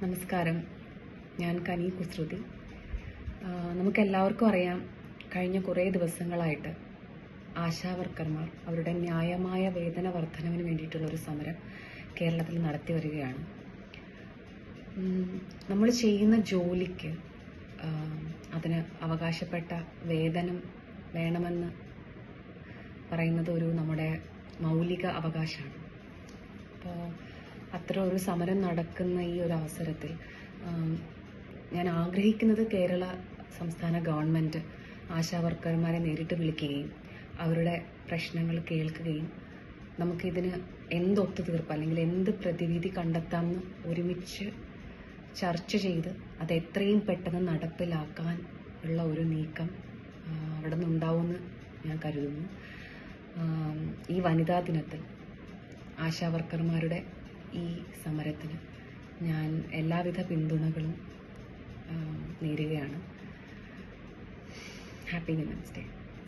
നമസ്കാരം. ഞാൻ കനി കുസൃതി. നമുക്കെല്ലാവർക്കും അറിയാം, കഴിഞ്ഞ കുറേ ദിവസങ്ങളായിട്ട് ആശാവർക്കർമാർ അവരുടെ ന്യായമായ വേതന വർധനവിന് വേണ്ടിയിട്ടുള്ളൊരു സമരം കേരളത്തിൽ നടത്തി വരികയാണ്. നമ്മൾ ചെയ്യുന്ന ജോലിക്ക് അതിന് അവകാശപ്പെട്ട വേതനം വേണമെന്ന് പറയുന്നത് നമ്മുടെ മൗലിക അവകാശമാണ്. അപ്പോൾ അത്ര ഒരു സമരം നടക്കുന്ന ഈ ഒരു അവസരത്തിൽ ഞാൻ ആഗ്രഹിക്കുന്നത് കേരള സംസ്ഥാന ഗവൺമെൻറ് ആശാവർക്കർമാരെ നേരിട്ട് വിളിക്കുകയും അവരുടെ പ്രശ്നങ്ങൾ കേൾക്കുകയും നമുക്കിതിന് ഒത്തുതീർപ്പ് അല്ലെങ്കിൽ എന്ത് പ്രതിവിധി കണ്ടെത്താമെന്ന് ഒരുമിച്ച് ചർച്ച ചെയ്ത് അത് എത്രയും പെട്ടെന്ന് നടപ്പിലാക്കാൻ ഉള്ള ഒരു നീക്കം അവിടെ നിന്നുണ്ടാവുമെന്ന് ഞാൻ കരുതുന്നു. ഈ വനിതാ ദിനത്തിൽ ആശാവർക്കർമാരുടെ ഈ സമരത്തിന് ഞാൻ എല്ലാവിധ പിന്തുണകളും നേരുകയാണ്. Happy women's day.